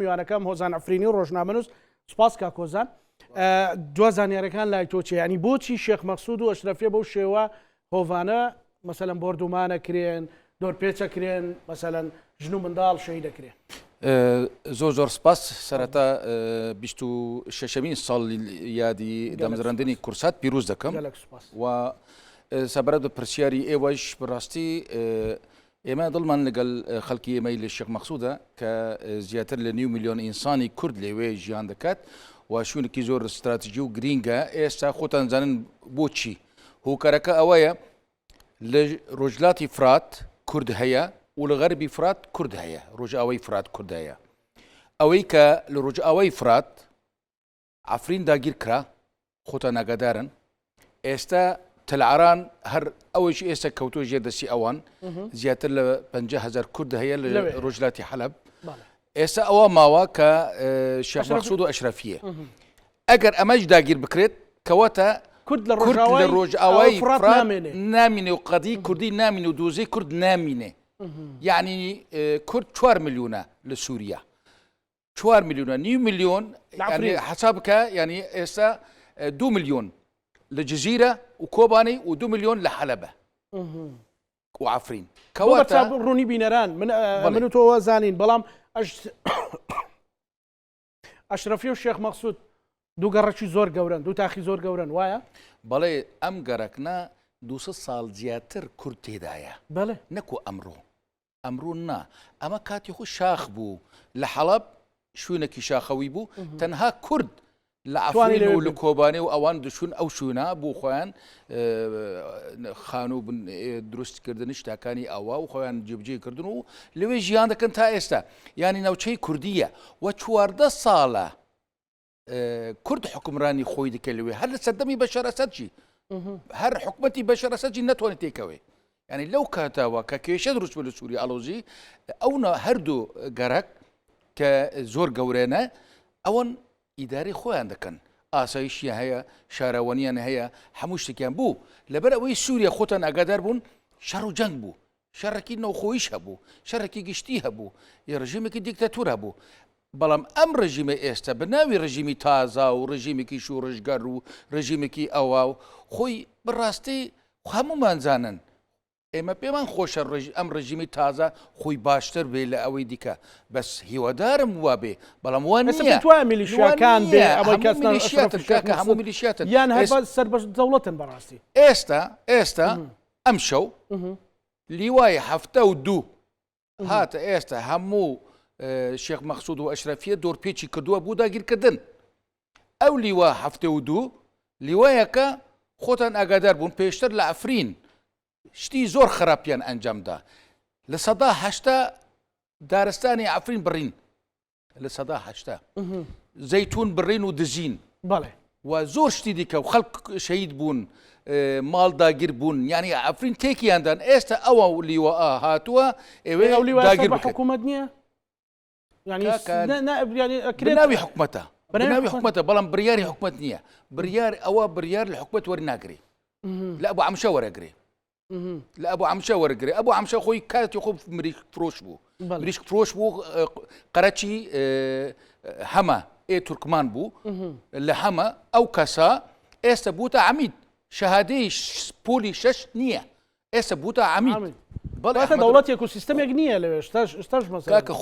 میوانەکەم هۆزان ئەفرینی و ڕۆژنامەنووس سپاس کا کۆزان دو زانیاریەکان لای تۆ چێ ینی بۆچی شێخ مەقسوود و ئەشرەفیە بەو شێوە هۆڤانە مەسەلەن بردومانەکرێن دۆرپێچەکرێن مەسەلەن ژن و منداڵ شەهید دەکرێن زۆر سپاس سەرەتا 26مین ساڵی یادی دامەزراندنی کورسات پیرۆز دەکەم و سەبارەت بە پرسیاری ئێوەش بەڕاستی ئێمە دڵمان لەگەڵ خەڵکی ئێمەی لە شێخ مەقسوودە کە زیاتر لە 9 میلیۆن ئینسانی کورد لەوێ ژیان دەکات و شوونێکی زۆر استراتیژی و گرینگە ئێستا خۆتان زانن بۆچی هۆکارەکە ئەوەیە لە ڕۆژلاتی فرات کورد هەیە و لە غەربی فرات کورد هەیە ڕۆژئاوای فرات کورد هەیە ئەوەی کە لە ڕۆژئاوای فرات عەفرین داگیر کرا خۆتان ئاگادارن ئێستا تەلعەران هەر ئەوەی ئێستا کەوتۆ ژێر دەستی ئەوان زیاتر لە 50,000 کورد هەیە لە ڕۆژلاتی حەلەب ئێستا ئەوە ماوە کە شێخ مەقسوود و ئەشرەفیە ئەگەر ئەمەش داگیر بکرێت کەواتە کورد لە ڕۆژئاوای فرات نامینێ و قەدی کوردی نامینێ و دۆزەی کورد نامینێ یعنی کورد 4 میلیۆنە لە سووریا 4 میلیۆنە 9 میلیۆن حساب بکە ینی ئێستا 2 میلیۆن لە جزیرە و کۆبانەی و 2 میلیۆن لە حەلەبە و عەفرین کەواتە ڕوونی بینەران من و تۆ زانین بەڵام ئەشرەفی و شێخ مەقسوود دوو گەڕەکی زۆر گەورن دوو تاخی زۆر گەورن وایە بەڵێ ئەم گەڕەکنە 200 ساڵ زیاتر کورد تێدایە بەڵێ نەکو ئەمڕۆ نا ئەمە کاتی خۆ شاخ بوو لە حەڵەب شوێنێکی شاخەوی بوو تەنها کورد لە عەفرین و لە کۆبانێ و ئەوان دشون ئەو شوێنە بوو خۆیان خانوو دروستکردنی شتاکانی ئەوە و خۆیان جێبجێ کردن و لەوێ ژیان دەکەن تا ئێستا ینی ناوچەی کوردیە و 14 ساڵە کورد حکمرانی خۆی دەکە لەوێ هەر لە سەردەمی بەشەر ئەسەدجی هەر حکومەتی بەشەر ئەسەدجی نەتوانێت تێکەوێ ینی لەو کاتاوە کە کێشە دروست بوو لە سووری ئەڵۆزی ئەوە هەردوو گەرەک کە زۆر گەورێنە ئەوەن ئیداری خۆیان دەکەن ئاسایشیە هەیە شارەوەنیان هەیە هەموو شتێکیان بوو لەبەر ئەوەی سووریا خۆتان ئاگادار بوون شەڕ و جەنگ بوو شەڕێکی نەوخۆیش هەبوو شەڕێکی گشتی هەبوو ڕژیمێکی دیکتاتور هەبوو بەڵام ئەم ڕژیمە ئێستا بەناوی ڕژیمی تازا و ڕژیمێکی شوڕژگەر و ڕژیمێکی ئەوە و خۆی بڕاستی هەمومان زانن ئێمە پێمان خۆشە ئەم ڕژیمی تازە خۆی باشتر بێ لە ئەوەی دیکە بەس هیوادارم وابێ بەڵام وان میلیشیاکان بێ هەموو میلیشیاتن یان سەر بەش دەوڵەتن بەڕاستی ئێستا ئەم شەو لیوای 72 هاتە ئێستا هەموو شێخ مەقسوود و ئەشرەفیە دۆرپێکی کردووە بوو داگیرکردن ئەو لیوە 72 لیوایەکە خۆتان ئاگادار بوون پێشتر لە عەفرین شتی زۆر خراپیان ئەنجامدا لە سەدا هەشتا دارستانی عەفرین بڕین لە سەدا هەشتا زەیتون بڕین و دژین بەڵێ و زۆر شتی دیکە و خەڵک شەهید بوون ماڵ داگیر بوون ینی عەفرین تێکیاندان ئێستا ئەوە لیوە هاتووە ئێوێ داگیر حکوومەت نییە بناوی حکومەتە بناوی حکومەتە بەڵام بڕیاری حکومەت نییە بڕیار ئەوە بڕیار لە حکومەت وەرناگرێ لە ئەبوو عەمشە وەرەگرێ لە ئەبوو عەمشە وەرەگرێ ئەبوو عەمشە خۆی کاتی خۆ مریشک فرۆش بوو مریشک فرۆش بوو قەرەچی هەمە تورکمان بوو لە هەمە ئەو کەسە ئێستا بووتە عەمید شەهادەی پۆلی 6 نییە ئێستا بووتە عەمید دەوڵەتێک و سیستەمێک نییە لەوێ کاکە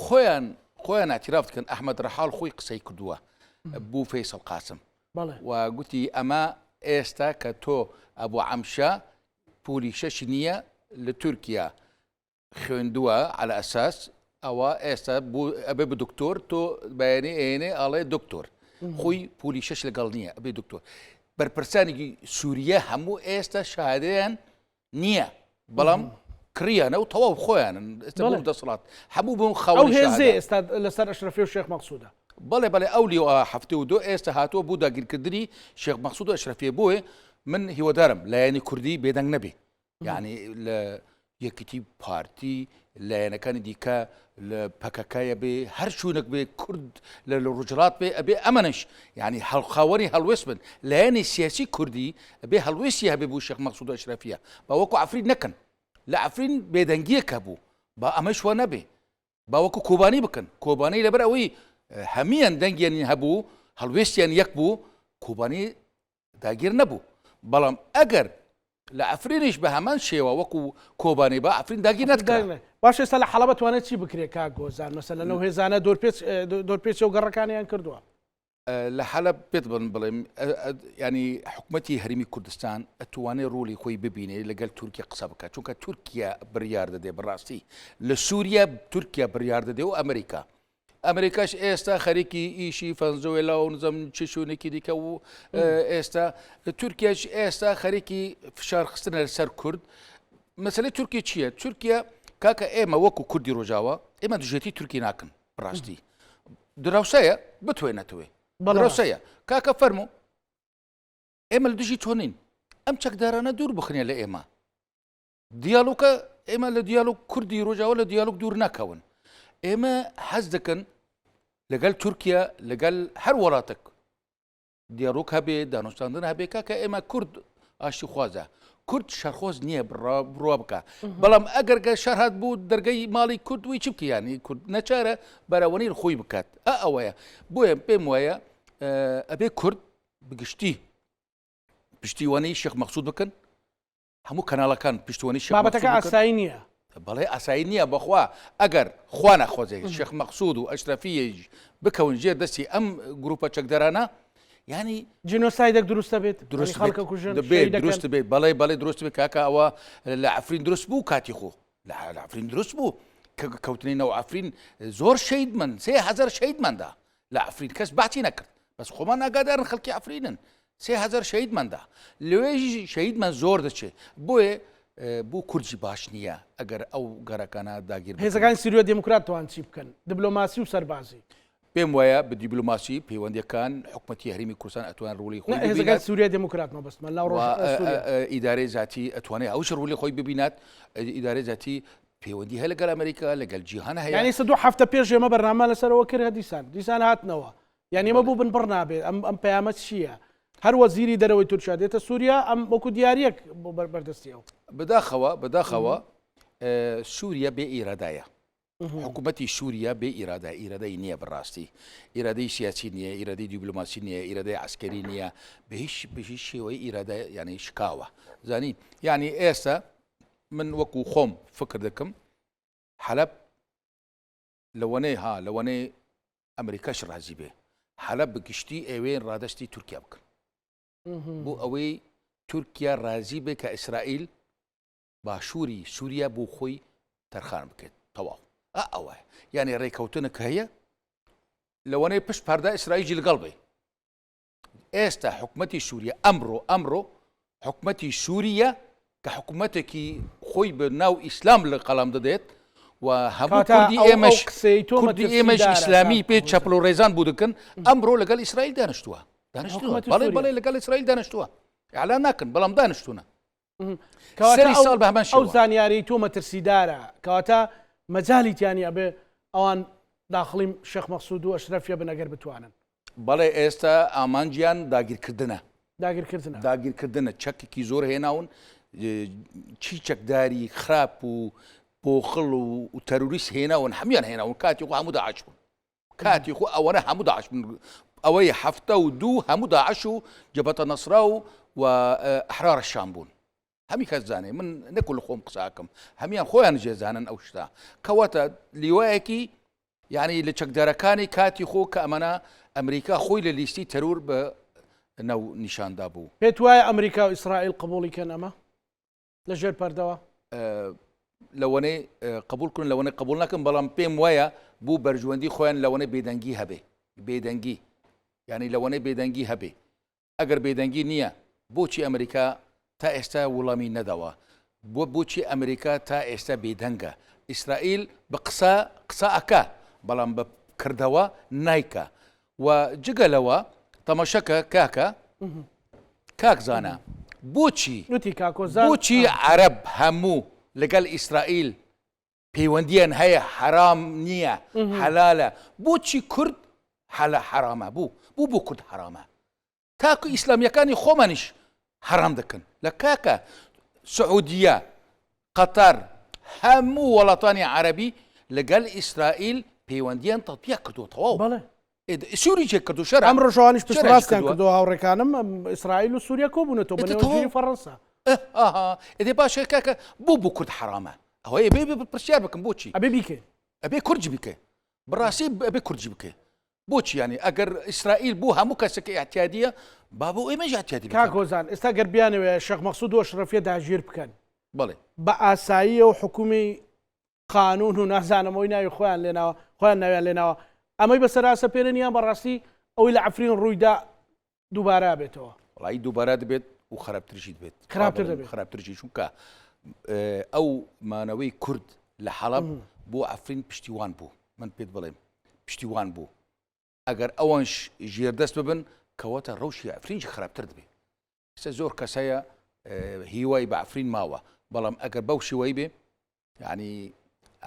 خۆیان ئاعتراف دەکەن ئەحمەد ڕەحاڵ خۆی قسەی کردووە بوو فەیسەڵ قاسم و گوتی ئەمە ئێستا کە تۆ ئەبوو عەمشە پولی 6 نییە لە تورکیا خوێندووە على ئەساس ئەوە ئێستا ئەبێ بە دکتۆر تۆ بەیانی ئێنێ ئەڵێ دکتۆر خۆی پولی 6 لەگەڵ نییە ئەبێ دکتۆر بەرپرسانێکی سووریە هەموو ئێستا شادەیان نییە بەڵام کڕیانە و تەواو خۆیانن دەسەڵات هەموو بوون خەڵ هێزێ ئێستا لەسەر ئەشرەفی و شێخ مەقسوودە بەڵێ ئەو لیوە 72 ئێستا هاتووە بوو داگیرکردنی شێخ مەقسوود و ئەشرەفیە بۆیە من هیوادارم لایەنی کوردی بێدەنگ نەبێ یعنی لە یەکێتی پارتی لایەنەکانی دیکە لە پەکەکایە بێ هەر شوونێک بێ کورد لە ڕۆژهەڵات بێ ئەبێ ئەمەنش یعنی هەڵخاوەنی هەڵوێست بن لایەنی سیاسی کوردی ئەبێ هەڵوێستی هەبێ بوو شێخ مەقسوود و ئەشرەفیە با وەکو عەفرین نەکەن لە عەفرین بێدەنگیەکە بوو با ئەمەش وە نەبێ با وەکو کۆبانی بکەن کۆبانەی لەبەر ئەوەی هەمیان دەنگیان هەبوو هەڵوێستیان یەک بوو کوبانی داگیر نەبوو بەڵام ئەگەر لە ئەفرینیش بە هەمان شێوە وەکو کۆبانی بە ئەفرین داگیر نەکرا باش ئێستا لە حەڵەبە توانێت چی بکرێت کاک گۆزان مەسەلەن لەو هێزانە دۆرپێچ و گەڕەکانیان کردووە لە حەلەب پێت بڵێم ینی حکوومەتی هەرمی کوردستان ئەتوانێت ڕۆلی خۆی ببینێ لەگەل تورکیا قسە بکات چونکە تورکیا بڕیار دەدێ بڕاستی لە سووریا تورکیا بڕیار دەدێ و ئەمریکاش ئێستا خەریکی ئیشی فەنزۆێلا و نزەم چشوونێکی دیکە و ئێستا تورکیاش ئێستا خەریکی فشارخستنە لەسەر کورد مەسەلەی تورکی چییە؟ تورکیا کاکە ئێمە وەکو کوردی ڕۆژاوە ئێمە دژێتی تورکی ناکەن بڕاستی دراوسەیە بتوێنێتەوەی دراوسەیە کاکە فەرموو ئێمە لە دژی تۆ نین ئەم چەکدارانە دوور بخنێ لە ئێمە دیالۆکە ئێمە لە دیالۆگ کوردی ڕۆژاوە لە دیالۆگ دوور ناکەون ئێمە حەز دەکەن لەگەل تورکیا لەگەل هەر وڵاتێک دیالۆگ هەبێ دانوستاندن هەبێ کاکە ئێمە کورد ئاشتی خوازە کورد شەرخۆز نییە بڕوا بکە بەڵام ئەگەر شەر هات بوو دەرگەی ماڵی کورد وی چ بکەیانی کورد نەچارە بەراوەنی خۆی بکات ئەوەیە بۆیە پێم وایە ئەبێ کورد بگشتی پشتیوانی شێخ مەخسوود بکەن هەموو کەناڵەکان پشتیوانی شێخ بابەتەکە ئاسایی نییە بەڵێ ئاسایی نییە بەخوا ئەگەر خوا نەخۆزێ شێخ مەخسوود و ئەشرەفیەش بکەون ژێر دەستی ئەم گروپە چەکدەرانە ینی جینۆسایدێک دروستە بێت دروست بێت بەڵێ دروست بێت کاکە ئەوە لە ئەفرین دروست بوو کاتی خۆ لە ئەفرین دروست بوو کەوتنینەوە ئەفرین زۆر شەیدمەن 3000 شەیدمەندا لە ئەفرین کەس باچی نەکرد بەس خۆمان ئاگادارن خەڵکی ئەفرینن 3000 شەیدمەندا لەوێژی شەیدمەن زۆر دەچێت بۆیە بوو کورجی باش نییە ئەگەر ئەو گەرەکانە داگیر هێزەکانی سووریا دموکرات توان چی بکەن دیبلۆماسی و سەربازی پێم وایە بە دیبلۆماسی پەیوەندیەکان حکوومەتی هەرمی کوردستان ئەتوان ڕووی خۆی هێزەکانی سووریا دموکرات مەبەستمە لەو ئیدارەی ذاتی ئەتوانێت ئەوش ڕووی خۆی ببینات ئیدارەی ذاتی پەیوەندی هەیە لەگەڵ ئەمریکا لەگەڵ جیهان هەیە ینی 2 هەفتە پێش ئێمە بەرنامە لەسەرەوە کرد دیسان هاتنەوە یعنی ئێمە بوو بنبڕ نابێت ئەم پەیامەت چییە هەر وەزیری دەرەوەی تورکیا دێتە سووریا ئەم وەکو دیاریەک بۆ بەردەستیەوە بەداخەوە سووریا بێ ئیرادایە حکوومەتی سووریا بێ ئیرادای نییە بڕاستی ئیرادەی سیاسی نییە ئیرادەی دیبلۆماسی نییە ئیرادەی عسکەری نییە بە هیچ شێوەی ئیرادای یعنی شکاوە زانی یعنی ئێستا من وەکو خۆم فکر دەکەم حەلەب لەوانەیە ئەمریکاش ڕازی بێ حەلەب بگشتی ئێوەیان ڕادەستی تورکیا بکەن بۆ ئەوەی تورکیا ڕازی بێ کە ئیسرائیل باشووری سووریا بۆ خۆی تەرخان بکەێت تەواو ئەوە یعنی ڕێکەوتنە کە هەیە لەوانەیە پشت پاردا ئیسرائیل لەگەڵ بێ ئێستا حکوومەتی سووریا ئەمڕۆ حکوومەتی سووریا کە حکوومەتێکی خۆی بە ناو ئیسلام لە قەڵام دەدێت و هەموو کوردی ئێمەش ئیسلامی پێ چەپڵ و ڕێزان بوو دەکەن ئەمڕۆ لەگەڵ ئیسرائیل دانیشتووە بەڵێ لەگەڵ ئیسرائیل دانیشتووە ئەعلان ناکەن بەڵام دانیشتوونە ساڵ بە هەمان ئەو زانیاری تۆ مەترسیدارە کەواتە مەجالیتیانی ئەبێ ئەوان داخڵیم شێخ مەخسوود و ئەشرەفیە بن ئەگەر بتوانن بەڵێ ئێستا ئامانجیان داگیرکردنە چەکێکی زۆر هێناون چی چەکداری خراپ و بۆخڵ و تەروریست هێناون هەمیان هێناون کاتی خۆ هەموو داعش بوون کاتی خۆ ئەوەنە هەموو داعش بوون ئەوەی 72 هەموو داعش و جەبهەتە نەسرا و ئەحرار الشام بوون هەمی کەس زانێ من نەکو لە خۆم قساکەم هەمیان خۆیان جێزانن ئەو شتا کەواتە لیوایەکی یعنی لە چەکدارەکانی کاتی خۆ کە ئەمەە ئەمریکا خۆی لە لیستی تەرور بە نەو نیشاندا بوو پێت وایە ئەمریکا و ئیسرائیل قبوڵی کەن ئەمە لەژێر پەردەوە لەوانەی قبولکردن لەوانەی قبول نەکەن بەڵام پێم وایە بوو بەرژوەندی خۆیان لەوانەی بێدەنگی هەبێ بێدەنگی یعنی لەوانەی بێدەنگی هەبێ ئەگەر بێدەنگی نییە بۆچی ئەمریکا تا ئێستا وڵامی نەداوە بۆچی ئەمریکا تا ئێستا بێدەنگە ئیسرائیل بە قسە ئەکا بەڵام بە کردەوە نایکە و جگەلەوە تەماشەکە کاک زانە بۆچی عەرەب هەموو لەگەڵ ئیسرائیل پەیوەندیان هەیە حرام نییە حەلالە بۆچی کورد حرامە بوو کورد حرامە تاکو ئیسلامیەکانی خۆمانیش حرام دەکەن لە کاکە سعودیە قەتەر هەموو وڵاتانی عەرەبی لەگەڵ ئیسرائیل پەیوەندیان تەطبیق کردووە تەواو سووری چێ کردو شەرع ئەم ڕۆژەوانیش چرا پشتڕاستیان کردووە؟ کردو هاوڕێکانم ئیسرائیل و سووریا کۆبوونەتەوە بەنێوەگیری فەڕەنسا. ئێدێ باشە کاکە بۆ کورد حرامە ئەوەیە بێ پرسیار بکەم بۆچی ئەبێ بیکەین ئەبێ کورج بکە بڕاستی ئەبێ کورج بکە بۆچی ینی ئەگەر ئیسرائیل بۆ هەموو کەسێکی احتیادیە با بۆ ئێمەش احتیادی بکەن. کاکۆزان ئێستا گەربیانەوە شەخ مەخسوود و ئەشرەفیە داگیر بکەن بەڵێ بە ئاساییە و حکومی قانون و نازانەمەوەی ناوی خۆیان لێناوە خۆیان ناویان لێناوە ئەمەی بەسەراسە پێرەنیان بەڕاستی ئەوەی لە عەفرین ڕوویدا دووبارە بێتەوە وڵی دووبارە دەبێت و خراپترشی دەبێت خراپتر دەبێت خراپترشی چونکە ئەو مانەوەی کورد لە حەڵەب بۆ عەفرین پشتیوان بوو من پێت بڵێم پشتیوان بوو ئەگەر ئەوەنش ژێردەست ببن کەواتە ڕەوشی عەفرینی خراپتر دەبێت ئێستا زۆر کەسەیە هیوای بە عەفرین ماوە بەڵام ئەگەر بەو شێوەی بێ یعنی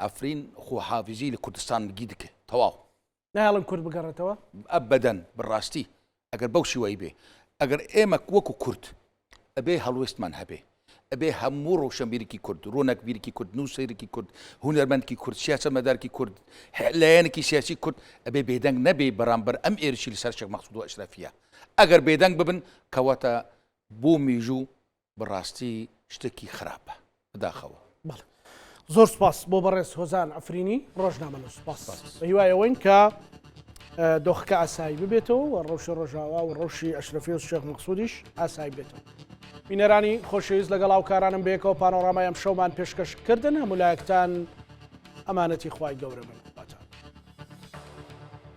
عەفرین خۆحافیزی لە کوردستان گی دکە تەواو نایڵم کورد بگەڕێتەوە ئەبەدەن بڕاستی ئەگەر بەو شێوەی بێ ئەگەر ئێمە وەکو کورد ئەبێ هەڵوێستمان هەبێ ئەبێ هەموو ڕۆشنبیرێکی کورد ڕۆنەکبیرێکی کورد نووسەرێکی کورد هونەرمەندێکی کورد سیاسەتمەدارێکی کورد لایەنێکی سیاسی کورد ئەبێ بێدەنگ نەبێ بەرامبەر ئەم ئێرشی لەسەر شێخ مەخسوود و ئەشرەفیە ئەگەر بێدەنگ ببن کەواتە بۆ میژوو بەڕاستی شتێکی خراپە بداخەوە. زۆر سپاس بۆ بەڕێز هۆزان ئەفرینی ڕۆژنامە و سپاس بە هیوایەوەین کە دۆخەکە ئاسایی ببێتەوە و ڕەوشی ڕۆژاوا و ڕەوشی ئەشرەفی و شێخ مەخسوودیش ئاسایی بێتەوە. بینەرانی خۆشەویست لەگەڵ هاوکارانم بەیەکەوە پانۆڕامای ئەم شەومان پێشکەشکردن هەموو لایەکتان ئەمانەتی خوای گەورە بن.